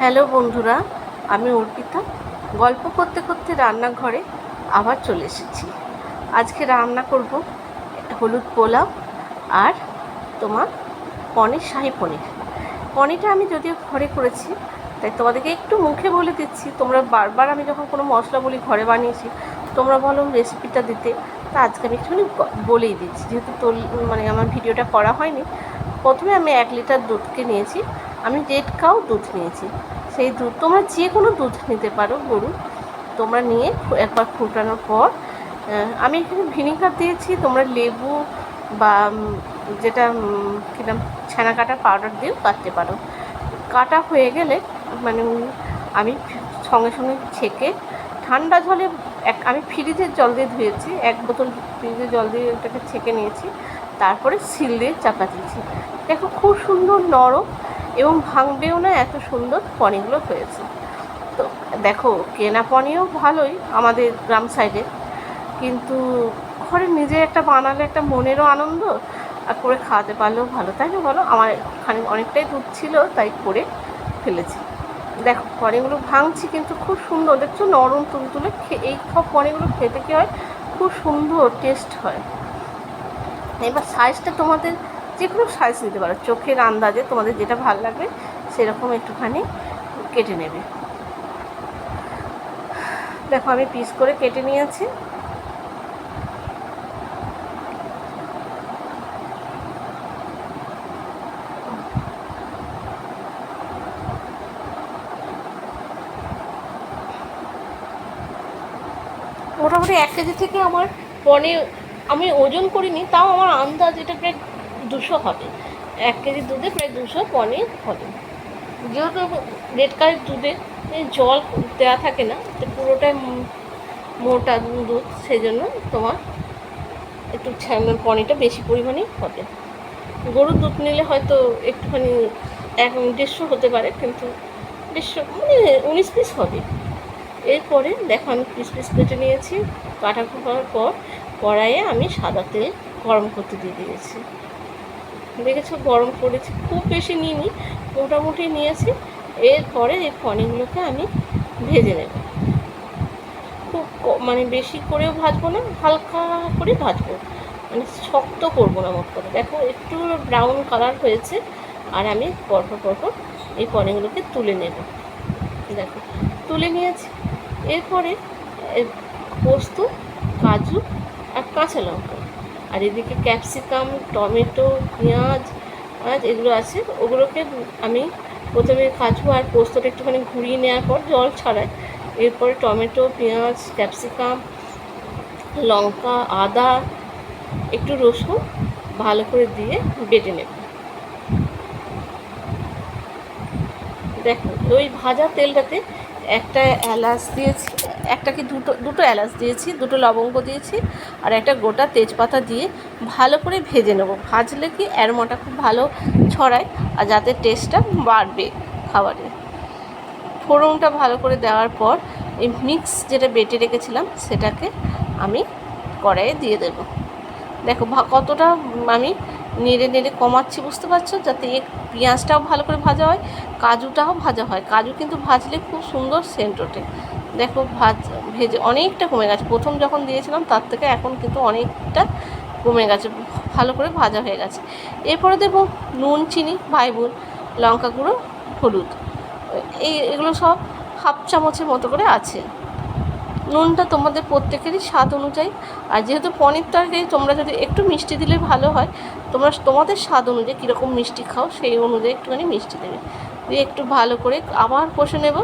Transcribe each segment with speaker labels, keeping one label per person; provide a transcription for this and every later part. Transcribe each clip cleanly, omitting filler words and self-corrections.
Speaker 1: Hello বন্ধুরা, আমি অর্পিতা। গল্প করতে করতে রান্নাঘরে আবার চলে এসেছি। আজকে রান্না করব হলুদ পোলাও আর তোমার শাহী পনির। পনিরটা আমি যদিও ঘরে করেছি, তাই তোমাদেরকে একটু মুখে বলে দিচ্ছি। তোমরা বারবার আমি যখন কোনো মশলা বলি ঘরে বানিয়েছি, তোমরা বলো রেসিপিটা দিতে, তা আজকে আমি একটুখানি বলেই দিচ্ছি, যেহেতু আমার ভিডিওটা করা হয়নি। প্রথমে আমি 1 লিটার দুধকে নিয়েছি। আমি রেড কাউ দুধ নিয়েছি। সেই দুধ তোমরা যে কোনো দুধ নিতে পারো, গরু। তোমরা নিয়ে একবার ফুটানোর পর আমি এখানে ভিনিগার দিয়েছি। তোমরা লেবু বা যেটা কী নাম, ছানা কাটার পাউডার দিয়েও কাটতে পারো। কাটা হয়ে গেলে আমি সঙ্গে সঙ্গে ছেঁকে ঠান্ডা জলে আমি ফ্রিজের জল দিয়ে ধুয়েছি। 1 বোতল ফ্রিজের জল দিয়ে ওটাকে ছেঁকে নিয়েছি। তারপরে সিল দিয়ে চাপা দিয়েছি। দেখো খুব সুন্দর নরম এবং ভাঙবেও না, এত সুন্দর পনিরগুলো হয়েছে। তো দেখো, কেনা পনিরও ভালোই আমাদের গ্রাম সাইডে, কিন্তু ঘরে নিজে একটা বানালে একটা মনেরও আনন্দ, আর করে খাওয়াতে পারলেও ভালো, তাই না বলো? আমার অনেকটাই দুধ ছিল, তাই করে ফেলেছি। দেখো পনিরগুলো ভাঙছি, কিন্তু খুব সুন্দর দেখছো, নরম তুলতুলে। এই সব পনিরগুলো খেতে কী হয়, খুব সুন্দর টেস্ট হয়। এবার সাইজটা তোমাদের যে কোনো সাইজ নিতে পারো, চোখের আন্দাজে তোমাদের যেটা ভালো লাগবে সেরকম একটুখানি কেটে নেবে। দেখো আমি পিস করে কেটে নিয়েছি। মোটামুটি 1 কেজি থেকে আমার পনির, আমি ওজন করিনি, তাও আমার আন্দাজ এটা প্রায় 200 হবে। 1 কেজি দুধে প্রায় 200 পনির হবে। যেহেতু রেড কালারের দুধে জল দেওয়া থাকে না, তো পুরোটাই মোটা দুধ, সেই জন্য তোমার একটু পনিরটা বেশি পরিমাণেই হবে। গরুর দুধ নিলে হয়তো একটুখানি 150 হতে পারে, কিন্তু 19 পিস হবে। এরপরে দেখো আমি পিস পিস কেটে নিয়েছি। কাটা করার পর কড়াইয়ে আমি সাদা তেল গরম করতে দিয়ে দিয়েছি। দেখেছো গরম করেছি, খুব বেশি নিইনি, মোটামুটি নিয়েছি। এরপরে এই পনিরগুলোকে আমি ভেজে নেব। খুব বেশি করেও ভাজবো না, হালকা করে ভাজবো, শক্ত করবো না। মোট করে দেখো একটু ব্রাউন কালার হয়েছে, আর আমি পরপর পরপর এই পনিরগুলোকে তুলে নেব। দেখো তুলে নিয়েছি। এরপরে পোস্ত, কাজু আর কাঁচা লঙ্কা, আর এদিকে ক্যাপসিকাম, টমেটো, পেঁয়াজ এগুলো আছে, ওগুলোকে আমি প্রথমে কাজু আর পোস্তটা একটুখানি ঘুরিয়ে নেওয়ার পর জল ছাড়াই, এরপরে টমেটো, পেঁয়াজ, ক্যাপসিকাম, লঙ্কা, আদা, একটু রসুন ভালো করে দিয়ে বেটে নেব। দেখো ওই ভাজা তেলটাতে একটা এলাচ দিয়েছি, একটা কি দুটো এলাচ দিয়েছি, 2টো লবঙ্গ দিয়েছি, আর একটা গোটা তেজপাতা দিয়ে ভালো করে ভেজে নেব। ভাজলে কি অ্যারোমাটা খুব ভালো ছড়ায়, আর যাতে টেস্টটা বাড়বে খাবারে। ফোড়নটা ভালো করে দেওয়ার পর এই মিক্স যেটা বেটে রেখেছিলাম সেটাকে আমি কড়াইয়ে দিয়ে দেব। দেখো কতটা আমি নেড়ে নেড়ে কমাচ্ছি, বুঝতে পারছো? যাতে পেঁয়াজটাও ভালো করে ভাজা হয়, কাজুটাও ভাজা হয়। কাজু কিন্তু ভাজলে খুব সুন্দর সেন্ট ওঠে। দেখো ভেজে অনেকটা কমে গেছে, প্রথম যখন দিয়েছিলাম তার থেকে এখন কিন্তু অনেকটা কমে গেছে, ভালো করে ভাজা হয়ে গেছে। এরপরে দেবো নুন, চিনি, ভাইবুন, লঙ্কা গুঁড়ো, হলুদ, এগুলো সব হাফ চামচের মতো করে আছে। নুনটা তোমাদের প্রত্যেকেরই স্বাদ অনুযায়ী, আর যেহেতু পনির তরকারি তোমরা যদি একটু মিষ্টি দিলে ভালো হয়। তোমাদের স্বাদ অনুযায়ী কীরকম মিষ্টি খাও সেই অনুযায়ী একটুখানি মিষ্টি দেবে, দিয়ে একটু ভালো করে আবার কষে নেব।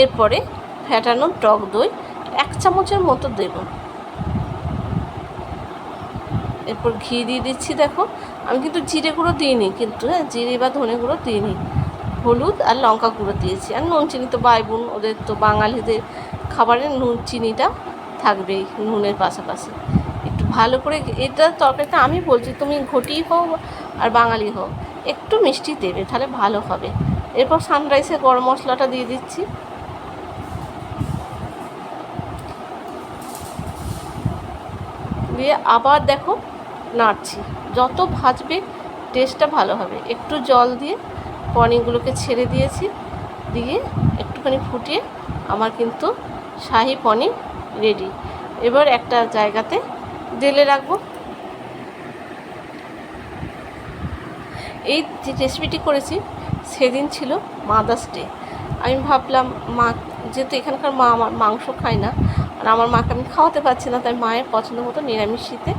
Speaker 1: এরপরে ফ্যাটানো টক দই 1 চামচের মতো দেব। এরপর ঘি দিয়ে দিচ্ছি। দেখো আমি কিন্তু জিরে গুঁড়ো দিইনি, কিন্তু জিরে বা ধনে গুঁড়ো দিইনি। হলুদ আর লঙ্কা গুঁড়ো দিয়েছি, আর নুন চিনি তো বাইবুন, ওদের তো বাঙালিদের খাবারে নুন চিনিটা থাকবেই নুনের পাশাপাশি। একটু ভালো করে এটা তরকারিটা আমি বলছি, তুমি ঘটি হও আর বাঙালি হও, একটু মিষ্টি দেবে, তাহলে ভালো হবে। এরপর সানরাইসের গরম মশলাটা দিয়ে দিচ্ছি। দিয়ে আবার দেখো নাড়ছি। যত ভাজবে টেস্টটা ভালো হবে। একটু জল দিয়ে পনিরগুলোকে ছেড়ে দিয়েছি, দিয়ে একটুখানি ফুটিয়ে আমার কিন্তু শাহি পনির রেডি। এবার একটা জায়গাতে ঢেলে রাখবো। এই যে রেসিপিটি করেছি সেদিন ছিল মাদার্স ডে। আমি ভাবলাম মা, যেহেতু এখানকার মা আমার মাংস খায় না আর আমার মাকে আমি খাওয়াতে পারছি না, তাই মায়ের পছন্দ মতো নিরামিষিতে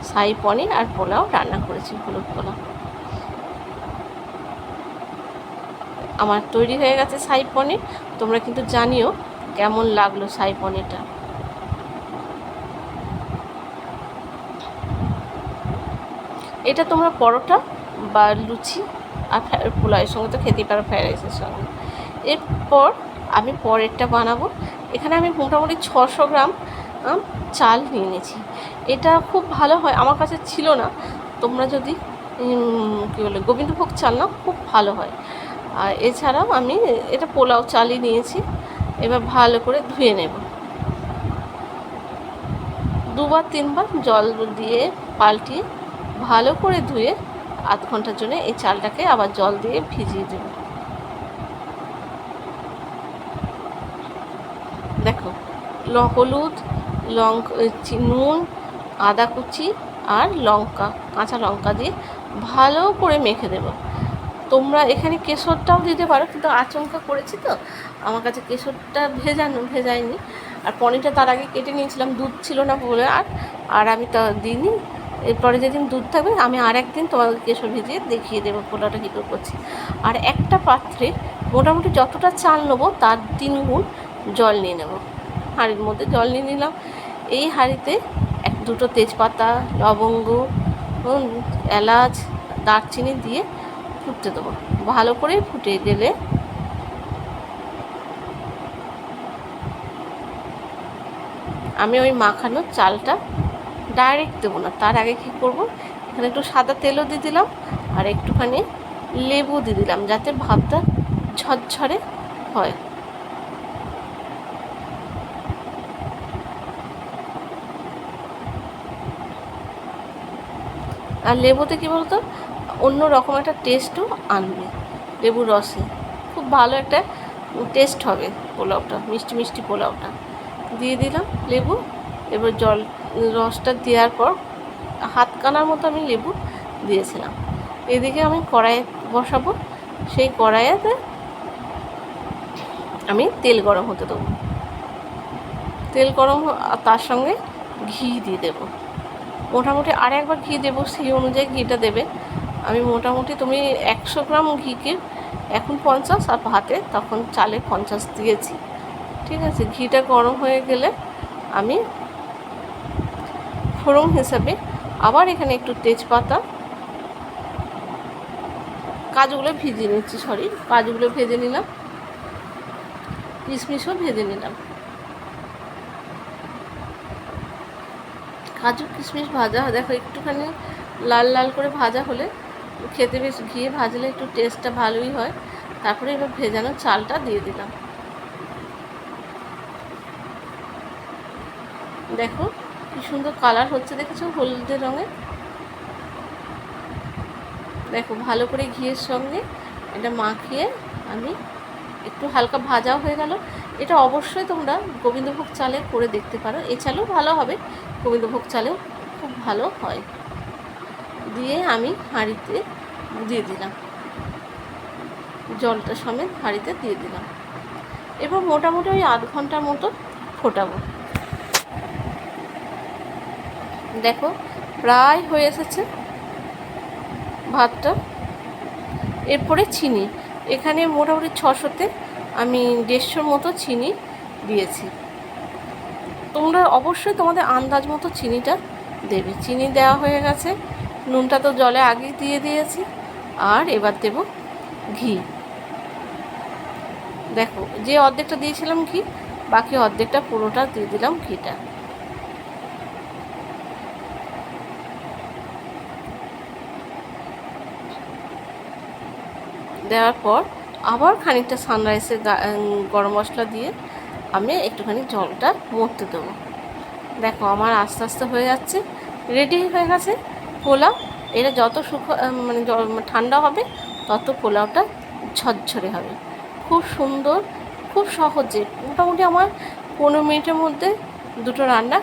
Speaker 1: শাহি পনির আর পোলাও রান্না করেছি, হলুদ পোলাও। আমার তৈরি হয়ে গেছে শাহি পনির। তোমরা কিন্তু জানিও কেমন লাগলো শাহি পনিরটা। এটা তোমরা পরোটা বা লুচি আর পোলাওয়ের সঙ্গে তো খেতেই পারো, ফ্রাইড রাইসের সঙ্গে। এরপর আমি পরেরটা বানাবো। এখানে আমি মোটামুটি 600 গ্রাম চাল নিয়ে নিয়েছি। এটা খুব ভালো হয়, আমার কাছে ছিল না। তোমরা যদি কী বলে গোবিন্দভোগ চাল না, খুব ভালো হয়। আর এছাড়াও আমি এটা পোলাও চালই নিয়েছি। এবার ভালো করে ধুয়ে নেব, 2-3 বার জল দিয়ে পাল্টিয়ে ভালো করে ধুয়ে আধ ঘন্টার জন্য এই চালটাকে আবার জল দিয়ে ভিজিয়ে দেব। দেখো, হলুদ, নুন, আদা কুচি আর লঙ্কা, কাঁচা লঙ্কা দিয়ে ভালো করে মেখে দেব। তোমরা এখানে কেশরটাও দিতে পারো, কিন্তু আচমকা করেছি তো আমার কাছে কেশরটা ভেজায়নি। আর পনিরটা তার আগে কেটে নিয়েছিলাম, দুধ ছিল না বলে আর আমি তা দিইনি। এরপরে যেদিন দুধ থাকবে আমি আর একদিন তোমাদের কেশর ভিজিয়ে দেখিয়ে দেবো পোলাওটা কী করে করছি। আর একটা পাত্রে মোটামুটি যতটা চাল নেবো তার 3 গুণ জল নিয়ে নেব। হাঁড়ির মধ্যে জল নিয়ে নিলাম। এই হাঁড়িতে 2টো তেজপাতা, লবঙ্গ, এলাচ, দারচিনি দিয়ে ফুটতে দেবো। ভালো করে ফুটে গেলে আমি ওই মাখানো চালটা ডাইরেক্ট দেবো না, তার আগে কী করবো, এখানে একটু সাদা তেলও দিয়ে দিলাম আর একটুখানি লেবু দিয়ে দিলাম, যাতে ভাতটা ঝরঝরে হয়। আর লেবুতে কী বলতো, অন্য রকম একটা টেস্টও আনবে। লেবুর রসে খুব ভালো একটা টেস্ট হবে পোলাওটা, মিষ্টি মিষ্টি পোলাওটা। দিয়ে দিলাম লেবু। এবার রসটা দেওয়ার পর হাতখানার মতো আমি লেবু দিয়েছিলাম। এদিকে আমি কড়াইয়ে বসাবো। সেই কড়াইয়েতে আমি তেল গরম হতে দেবো। তেল গরম তার সঙ্গে ঘি দিয়ে দেবো। মোটামুটি আর একবার ঘি দেবো, সেই অনুযায়ী ঘিটা দেবে। আমি মোটামুটি তুমি 100 গ্রাম ঘিকে এখন 50 আর ভাতে তখন চালে 50 দিয়েছি। ঠিক আছে, ঘিটা গরম হয়ে গেলে আমি ফোড়ন হিসাবে আবার এখানে একটু তেজপাতা, কাজুগুলো ভিজিয়ে নিচ্ছি, কাজুগুলো ভেজে নিলাম, কিশমিশও ভেজে নিলাম। কাজু কিশমিশ ভাজা, দেখো একটুখানি লাল লাল করে ভাজা হলে খেতে বেশ, ঘিয়ে ভাজলে একটু টেস্টটা ভালোই হয়। তারপরে এবার ভেজানো চালটা দিয়ে দিলাম। দেখো কি সুন্দর কালার হচ্ছে, দেখেছো, হলুদের রঙে। দেখো ভালো করে ঘিয়ের সঙ্গে এটা মাখিয়ে আমি একটু হালকা ভাজাও হয়ে গেল। এটা অবশ্যই তোমরা গোবিন্দভোগ চালে করে দেখতে পারো, এই চালেও ভালো হবে, গোবিন্দভোগ চালেও খুব ভালো হয়। দিয়ে আমি হাঁড়িতে দিয়ে দিলাম, জলটা সমেত হাঁড়িতে দিয়ে দিলাম। এবার মোটামুটি ওই আধ ঘন্টার মতো ফোটাবো। দেখো প্রায় হয়ে এসেছে ভাতটা। এরপরে চিনি, এখানে মোটামুটি 600-তে আমি 150 মতো চিনি দিয়েছি। তোমরা অবশ্যই তোমাদের আন্দাজ মতো চিনিটা দেবে। চিনি দেওয়া হয়ে গেছে, নুনটা তো জলে আগেই দিয়ে দিয়েছি। আর এবার দেব ঘি। দেখো যে অর্ধেকটা দিয়েছিলাম ঘি, বাকি অর্ধেকটা পুরোটা দিয়ে দিলাম ঘিটা। দেওয়ার পর আবার খানিকটা সানরাইসের গরম মশলা দিয়ে আমি একটুখানি জলটা মরতে দেবো। দেখো আমার আস্তে আস্তে হয়ে যাচ্ছে, রেডি হয়ে গেছে। পোলাও এটা যত মানে ঠান্ডা হবে তত পোলাওটা ঝরঝরে হবে, খুব সুন্দর, খুব সহজে। মোটামুটি আমার 15 মিনিটের মধ্যে দুটো রান্না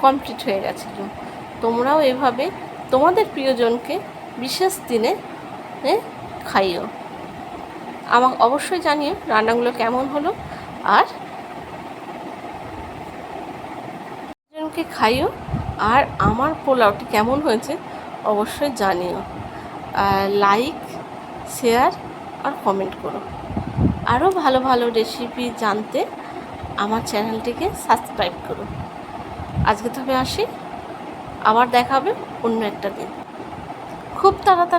Speaker 1: কমপ্লিট হয়ে গেছিলো। তোমরাও এভাবে তোমাদের প্রিয়জনকে বিশেষ দিনে খাইও। আমাকে অবশ্যই জানিও রান্নাগুলো কেমন হলো, আর জনকে খাইও, আর আমার পোলাওটি কেমন হয়েছে অবশ্যই জানিও। লাইক, শেয়ার আর কমেন্ট করো। আরও ভালো ভালো রেসিপি জানতে আমার চ্যানেলটিকে সাবস্ক্রাইব করো। আজকে তবে আসি, আবার দেখা হবে অন্য একটা দিন। খুব তাড়াতাড়ি